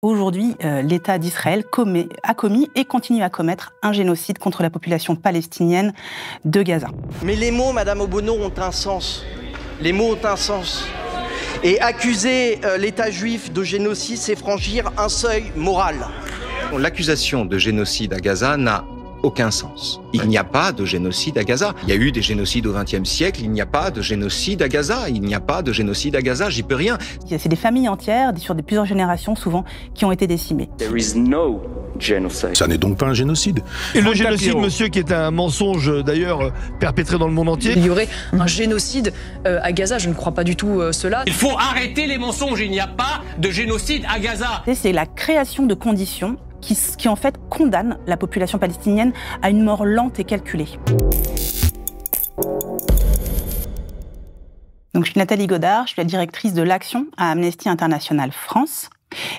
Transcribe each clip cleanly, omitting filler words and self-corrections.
Aujourd'hui, l'État d'Israël a commis et continue à commettre un génocide contre la population palestinienne de Gaza. Mais les mots, Madame Obono, ont un sens. Les mots ont un sens. Et accuser l'État juif de génocide, c'est franchir un seuil moral. L'accusation de génocide à Gaza n'a aucun sens. Il n'y a pas de génocide à Gaza. Il y a eu des génocides au XXe siècle, il n'y a pas de génocide à Gaza. Il n'y a pas de génocide à Gaza, j'y peux rien. C'est des familles entières, sur plusieurs générations souvent, qui ont été décimées. There is no genocide. Ça n'est donc pas un génocide. Et le génocide, monsieur, qui est un mensonge d'ailleurs perpétré dans le monde entier. Il y aurait un génocide à Gaza, je ne crois pas du tout cela. Il faut arrêter les mensonges, il n'y a pas de génocide à Gaza. C'est la création de conditions qui en fait condamne la population palestinienne à une mort lente et calculée. Donc, je suis Nathalie Godard, je suis la directrice de l'action à Amnesty International France.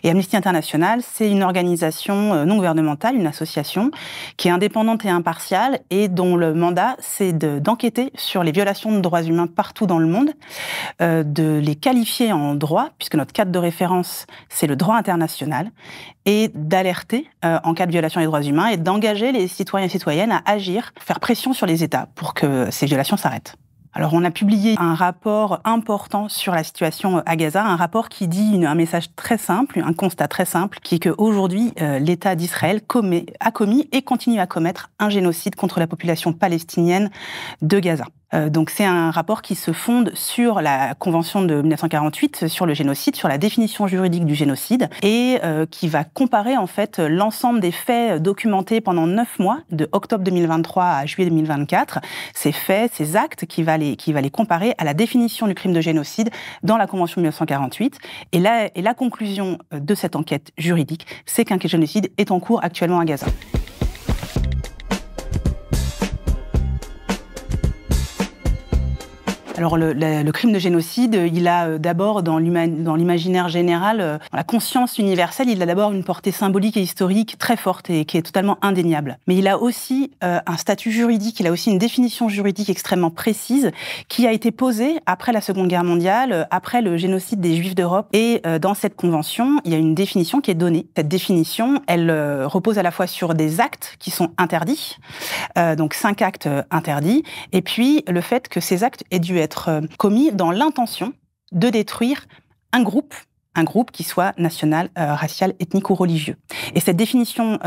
Et Amnesty International, c'est une organisation non gouvernementale, une association qui est indépendante et impartiale et dont le mandat, c'est d'enquêter sur les violations de droits humains partout dans le monde, de les qualifier en droit, puisque notre cadre de référence, c'est le droit international, et d'alerter en cas de violation des droits humains et d'engager les citoyens et citoyennes à agir, faire pression sur les États pour que ces violations s'arrêtent. Alors, on a publié un rapport important sur la situation à Gaza, un rapport qui dit un message très simple, un constat très simple, qui est qu'aujourd'hui, l'État d'Israël a commis et continue à commettre un génocide contre la population palestinienne de Gaza. Donc c'est un rapport qui se fonde sur la Convention de 1948, sur le génocide, sur la définition juridique du génocide, et qui va comparer en fait l'ensemble des faits documentés pendant 9 mois, de octobre 2023 à juillet 2024, ces faits, ces actes, qui va les comparer à la définition du crime de génocide dans la Convention de 1948. Et la conclusion de cette enquête juridique, c'est qu'un génocide est en cours actuellement à Gaza. Alors le crime de génocide, il a d'abord dans l'imaginaire général, dans la conscience universelle, il a d'abord une portée symbolique et historique très forte et qui est totalement indéniable. Mais il a aussi un statut juridique, il a aussi une définition juridique extrêmement précise qui a été posée après la Seconde Guerre mondiale, après le génocide des Juifs d'Europe. Et dans cette convention, il y a une définition qui est donnée. Cette définition, elle repose à la fois sur des actes qui sont interdits, donc 5 actes interdits, et puis le fait que ces actes aient dû être commis dans l'intention de détruire un groupe qui soit national, racial, ethnique ou religieux. Et cette définition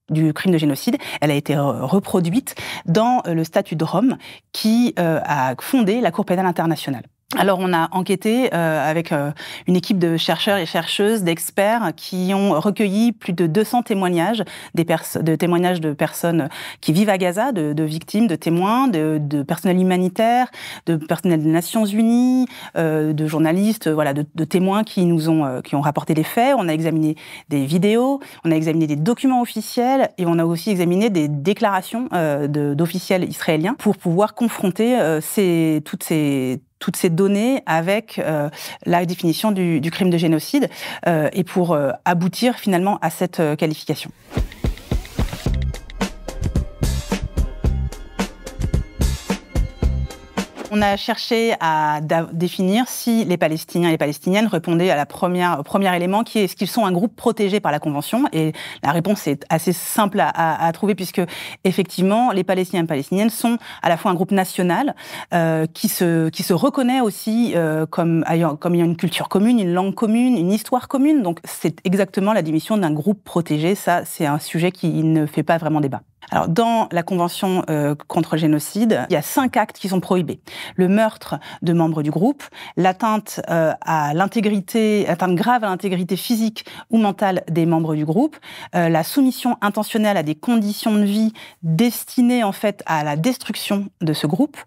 du crime de génocide, elle a été reproduite dans le statut de Rome qui a fondé la Cour pénale internationale. Alors, on a enquêté avec une équipe de chercheurs et chercheuses, d'experts, qui ont recueilli plus de 200 témoignages, de témoignages de personnes qui vivent à Gaza, de victimes, de témoins, de personnel humanitaire, de personnel des Nations Unies, de journalistes, voilà, de témoins qui ont rapporté les faits. On a examiné des vidéos, on a examiné des documents officiels et on a aussi examiné des déclarations d'officiels israéliens pour pouvoir confronter toutes ces données avec la définition du crime de génocide et pour aboutir finalement à cette qualification. On a cherché à définir si les Palestiniens et les Palestiniennes répondaient au premier élément qui est est-ce qu'ils sont un groupe protégé par la Convention, et la réponse est assez simple à trouver puisque effectivement les Palestiniens et Palestiniennes sont à la fois un groupe national qui se reconnaît aussi comme ayant une culture commune, une langue commune, une histoire commune. Donc c'est exactement la définition d'un groupe protégé. Ça, c'est un sujet qui ne fait pas vraiment débat. Alors, dans la Convention contre le génocide, il y a 5 actes qui sont prohibés. Le meurtre de membres du groupe, l'atteinte grave à l'intégrité physique ou mentale des membres du groupe, la soumission intentionnelle à des conditions de vie destinées en fait à la destruction de ce groupe,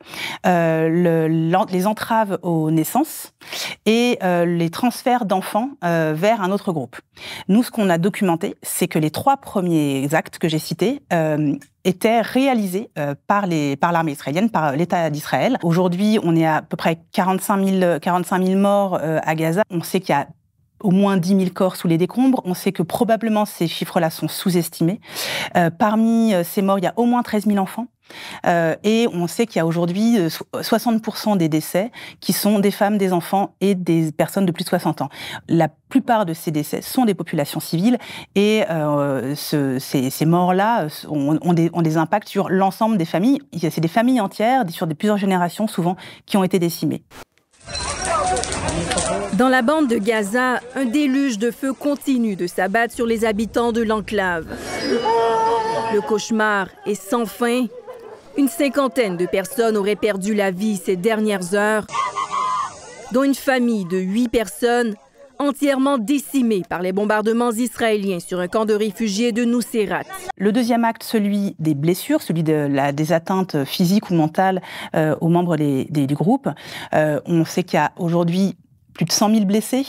les entraves aux naissances et les transferts d'enfants vers un autre groupe. Nous, ce qu'on a documenté, c'est que les 3 premiers actes que j'ai cités étaient réalisés par l'armée israélienne, par l'État d'Israël. Aujourd'hui, on est à peu près 45 000 morts à Gaza. On sait qu'il y a au moins 10 000 corps sous les décombres. On sait que probablement ces chiffres-là sont sous-estimés. Parmi ces morts, il y a au moins 13 000 enfants. Et on sait qu'il y a aujourd'hui 60% des décès qui sont des femmes, des enfants et des personnes de plus de 60 ans. La plupart de ces décès sont des populations civiles et ces morts-là ont des impacts sur l'ensemble des familles. C'est des familles entières, sur plusieurs générations souvent, qui ont été décimées. Dans la bande de Gaza, un déluge de feu continue de s'abattre sur les habitants de l'enclave. Le cauchemar est sans fin. Une cinquantaine de personnes auraient perdu la vie ces dernières heures, dont une famille de 8 personnes entièrement décimée par les bombardements israéliens sur un camp de réfugiés de Nuseirat. Le deuxième acte, celui des blessures, celui des atteintes physiques ou mentales aux membres du groupe. On sait qu'il y a aujourd'hui plus de 100 000 blessés,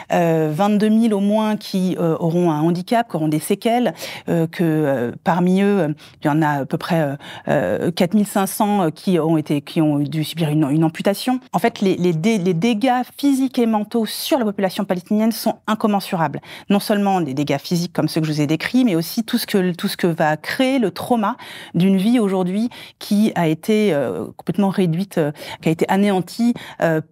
22 000 au moins qui auront un handicap, qui auront des séquelles, parmi eux, il y en a à peu près 4 500 qui ont dû subir une amputation. En fait, les dégâts physiques et mentaux sur la population palestinienne sont incommensurables. Non seulement des dégâts physiques comme ceux que je vous ai décrits, mais aussi tout ce que va créer le trauma d'une vie aujourd'hui qui a été complètement réduite, qui a été anéantie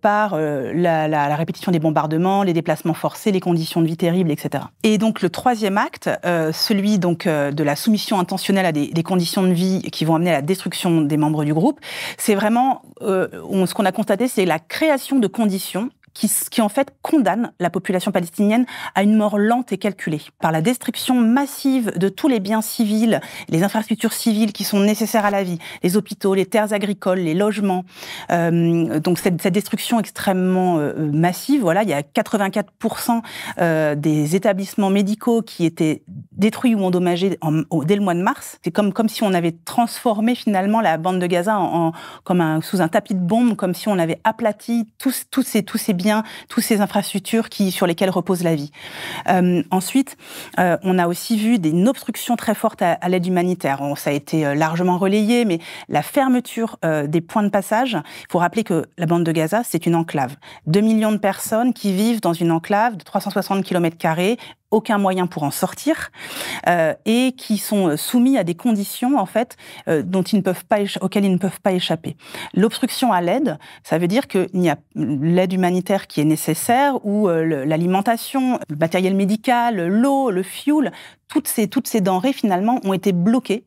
par la répétition des bombardements, les déplacements forcés, les conditions de vie terribles, etc. Et donc le troisième acte, celui donc de la soumission intentionnelle à des conditions de vie qui vont amener à la destruction des membres du groupe, c'est vraiment ce qu'on a constaté, c'est la création de conditions qui en fait condamne la population palestinienne à une mort lente et calculée par la destruction massive de tous les biens civils, les infrastructures civiles qui sont nécessaires à la vie, les hôpitaux, les terres agricoles, les logements. Donc cette destruction extrêmement massive, voilà, il y a 84% des établissements médicaux qui étaient détruits ou endommagés dès le mois de mars. C'est comme si on avait transformé finalement la bande de Gaza sous un tapis de bombes, comme si on avait aplati tous ces biens, toutes ces infrastructures sur lesquelles repose la vie. Ensuite, on a aussi vu une obstruction très forte à l'aide humanitaire. Ça a été largement relayé, mais la fermeture des points de passage, il faut rappeler que la bande de Gaza, c'est une enclave. 2 millions de personnes qui vivent dans une enclave de 360 km², aucun moyen pour en sortir, et qui sont soumis à des conditions en fait auxquelles ils ne peuvent pas échapper. L'obstruction à l'aide, ça veut dire qu'il y a l'aide humanitaire qui est nécessaire, ou l'alimentation, le matériel médical, l'eau, le fuel, toutes ces denrées finalement ont été bloquées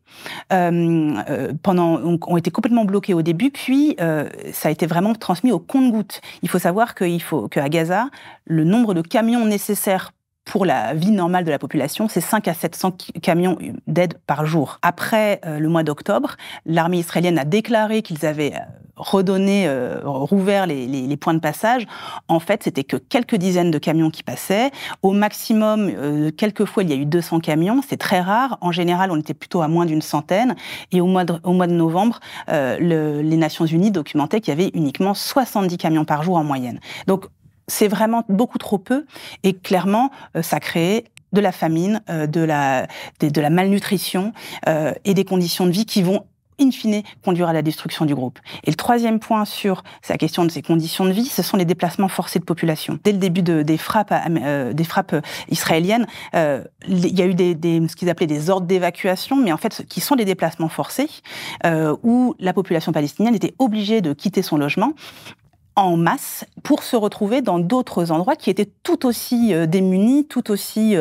ont été complètement bloquées au début, puis ça a été vraiment transmis au compte-gouttes. Il faut savoir qu'à Gaza, le nombre de camions nécessaires pour la vie normale de la population, c'est 5 à 700 camions d'aide par jour. Après le mois d'octobre, l'armée israélienne a déclaré qu'ils avaient rouvert les points de passage. En fait, c'était que quelques dizaines de camions qui passaient. Au maximum, quelques fois, il y a eu 200 camions. C'est très rare. En général, on était plutôt à moins d'une centaine. Et au mois de novembre, les Nations Unies documentaient qu'il y avait uniquement 70 camions par jour en moyenne. Donc, c'est vraiment beaucoup trop peu, et clairement, ça crée de la famine, de la malnutrition et des conditions de vie qui vont in fine conduire à la destruction du groupe. Et le troisième point sur la question de ces conditions de vie, ce sont les déplacements forcés de population. Dès le début des frappes israéliennes, il y a eu ce qu'ils appelaient des ordres d'évacuation, mais en fait, qui sont des déplacements forcés, où la population palestinienne était obligée de quitter son logement en masse pour se retrouver dans d'autres endroits qui étaient tout aussi démunis, tout aussi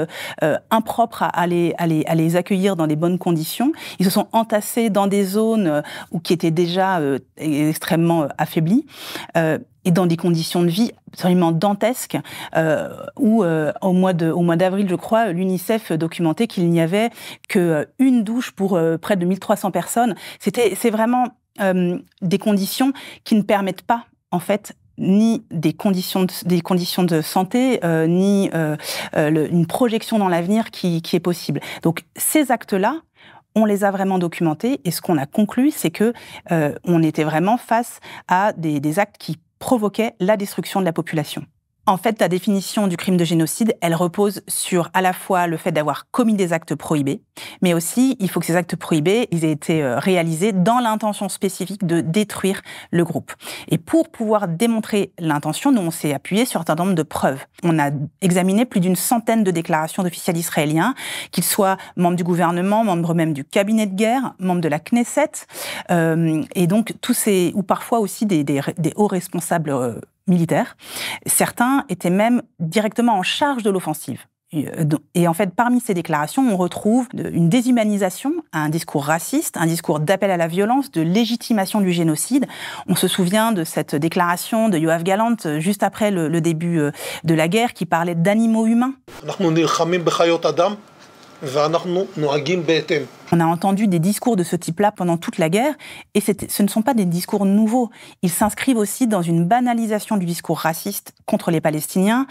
impropres à les accueillir dans des bonnes conditions. Ils se sont entassés dans des zones qui étaient déjà extrêmement affaiblies, et dans des conditions de vie absolument dantesques, où au mois d'avril, je crois, l'UNICEF documentait qu'il n'y avait qu'une douche pour près de 1300 personnes. C'est vraiment des conditions qui ne permettent pas, en fait, ni des conditions de santé, ni une projection dans l'avenir qui est possible. Donc ces actes-là, on les a vraiment documentés, et ce qu'on a conclu, c'est que on était vraiment face à des actes qui provoquaient la destruction de la population. En fait, la définition du crime de génocide, elle repose sur à la fois le fait d'avoir commis des actes prohibés, mais aussi il faut que ces actes prohibés ils aient été réalisés dans l'intention spécifique de détruire le groupe. Et pour pouvoir démontrer l'intention, nous on s'est appuyé sur un certain nombre de preuves. On a examiné plus d'une centaine de déclarations d'officiels israéliens, qu'ils soient membres du gouvernement, membres même du cabinet de guerre, membres de la Knesset, et donc tous ces, ou parfois aussi des hauts responsables militaires. Certains étaient même directement en charge de l'offensive. Et en fait, parmi ces déclarations, on retrouve une déshumanisation, un discours raciste, un discours d'appel à la violence, de légitimation du génocide. On se souvient de cette déclaration de Yoav Gallant juste après le début de la guerre qui parlait d'animaux humains. On a entendu des discours de ce type-là pendant toute la guerre, et ce ne sont pas des discours nouveaux. Ils s'inscrivent aussi dans une banalisation du discours raciste contre les Palestiniens,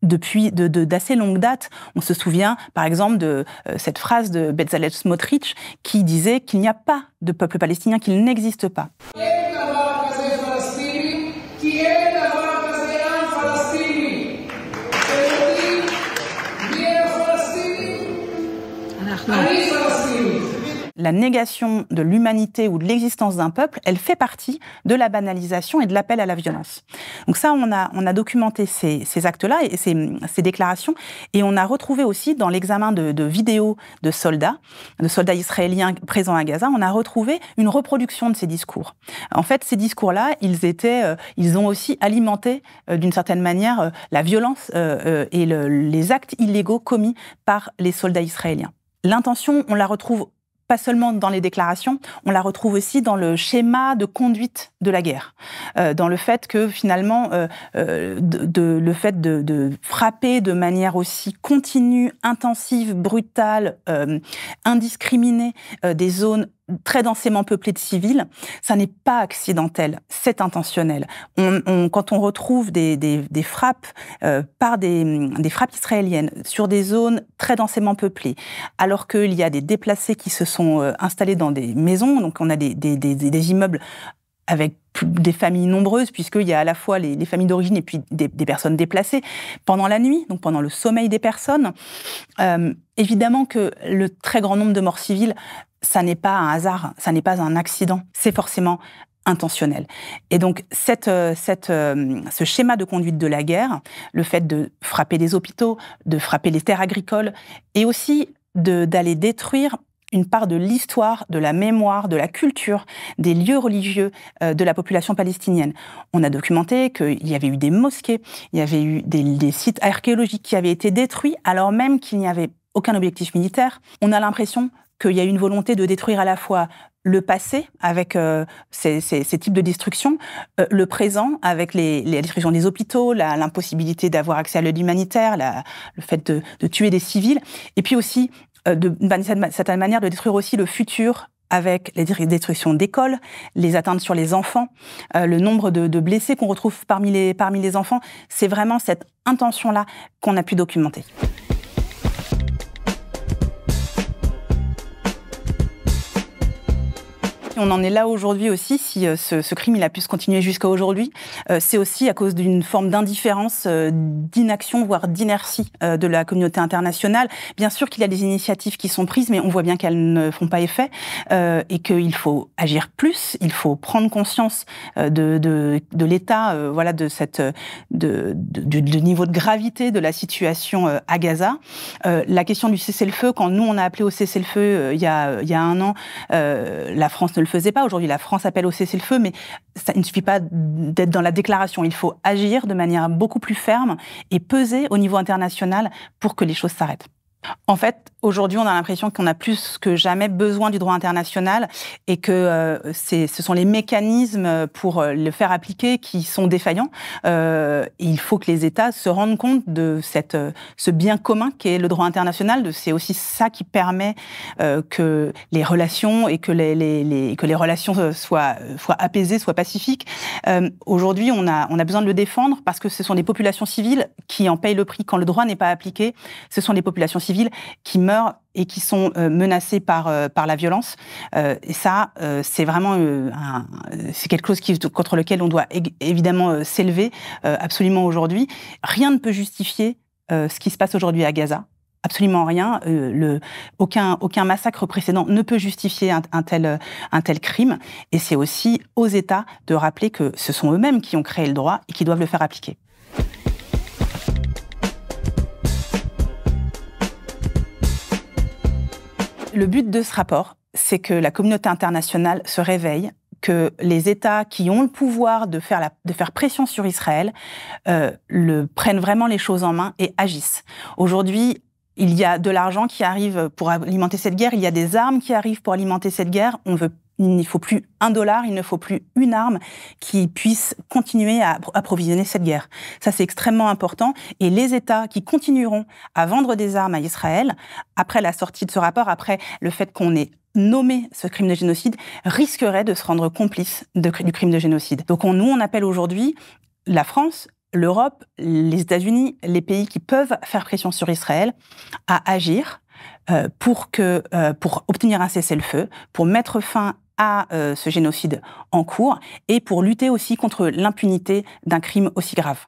depuis d'assez longue date. On se souvient, par exemple, de cette phrase de Bezalel Smotrich qui disait qu'il n'y a pas de peuple palestinien, qu'il n'existe pas. La négation de l'humanité ou de l'existence d'un peuple, elle fait partie de la banalisation et de l'appel à la violence. Donc ça, on a documenté ces actes-là et ces déclarations, et on a retrouvé aussi dans l'examen de vidéos de soldats israéliens présents à Gaza, on a retrouvé une reproduction de ces discours. En fait, ces discours-là, ils ont aussi alimenté d'une certaine manière la violence et les actes illégaux commis par les soldats israéliens. L'intention, on la retrouve pas seulement dans les déclarations, on la retrouve aussi dans le schéma de conduite de la guerre, dans le fait que finalement, le fait de frapper de manière aussi continue, intensive, brutale, indiscriminée des zones très densément peuplées de civils, ça n'est pas accidentel, c'est intentionnel. Quand on retrouve des frappes par des frappes israéliennes sur des zones très densément peuplées, alors qu'il y a des déplacés qui se sont installés dans des maisons, donc on a des immeubles avec des familles nombreuses, puisqu'il y a à la fois les familles d'origine et puis des personnes déplacées, pendant la nuit, donc pendant le sommeil des personnes. Évidemment que le très grand nombre de morts civiles, ça n'est pas un hasard, ça n'est pas un accident, c'est forcément intentionnel. Et donc, ce schéma de conduite de la guerre, le fait de frapper des hôpitaux, de frapper les terres agricoles, et aussi d'aller détruire une part de l'histoire, de la mémoire, de la culture, des lieux religieux de la population palestinienne. On a documenté qu'il y avait eu des mosquées, il y avait eu des sites archéologiques qui avaient été détruits alors même qu'il n'y avait aucun objectif militaire. On a l'impression qu'il y a une volonté de détruire à la fois le passé avec ces types de destruction, le présent avec les destructions des hôpitaux, l'impossibilité d'avoir accès à l'aide humanitaire, le fait de tuer des civils, et puis aussi d'une certaine manière de détruire aussi le futur avec les destructions d'écoles, les atteintes sur les enfants, le nombre de blessés qu'on retrouve parmi les enfants. C'est vraiment cette intention-là qu'on a pu documenter. On en est là aujourd'hui aussi, si ce crime il a pu se continuer jusqu'à aujourd'hui, c'est aussi à cause d'une forme d'indifférence, d'inaction, voire d'inertie de la communauté internationale. Bien sûr qu'il y a des initiatives qui sont prises, mais on voit bien qu'elles ne font pas effet et qu'il faut agir plus, il faut prendre conscience de l'état, voilà, du niveau de gravité de la situation à Gaza. La question du cessez-le-feu, quand nous on a appelé au cessez-le-feu il y a un an, la France ne le faisait pas. Aujourd'hui, la France appelle au cessez-le-feu, mais il ne suffit pas d'être dans la déclaration. Il faut agir de manière beaucoup plus ferme et peser au niveau international pour que les choses s'arrêtent. En fait, aujourd'hui, on a l'impression qu'on a plus que jamais besoin du droit international et que ce sont les mécanismes pour le faire appliquer qui sont défaillants. Il faut que les États se rendent compte de ce bien commun qu'est le droit international. C'est aussi ça qui permet que les relations et que les relations soient apaisées, soient pacifiques. Aujourd'hui, on a besoin de le défendre parce que ce sont des populations civiles qui en payent le prix quand le droit n'est pas appliqué. Ce sont des populations civiles civils qui meurent et qui sont menacés par la violence. Et ça, c'est vraiment c'est quelque chose contre lequel on doit évidemment s'élever absolument aujourd'hui. Rien ne peut justifier ce qui se passe aujourd'hui à Gaza. Absolument rien. Aucun massacre précédent ne peut justifier un tel crime. Et c'est aussi aux États de rappeler que ce sont eux-mêmes qui ont créé le droit et qui doivent le faire appliquer. Le but de ce rapport, c'est que la communauté internationale se réveille, que les États qui ont le pouvoir de faire pression sur Israël prennent vraiment les choses en main et agissent. Aujourd'hui, il y a de l'argent qui arrive pour alimenter cette guerre, il y a des armes qui arrivent pour alimenter cette guerre. Il ne faut plus $1, il ne faut plus une arme qui puisse continuer à approvisionner cette guerre. Ça, c'est extrêmement important. Et les États qui continueront à vendre des armes à Israël, après la sortie de ce rapport, après le fait qu'on ait nommé ce crime de génocide, risqueraient de se rendre complices du crime de génocide. Donc on appelle aujourd'hui la France, l'Europe, les États-Unis, les pays qui peuvent faire pression sur Israël à agir pour obtenir un cessez-le-feu, pour mettre fin à ce génocide en cours et pour lutter aussi contre l'impunité d'un crime aussi grave.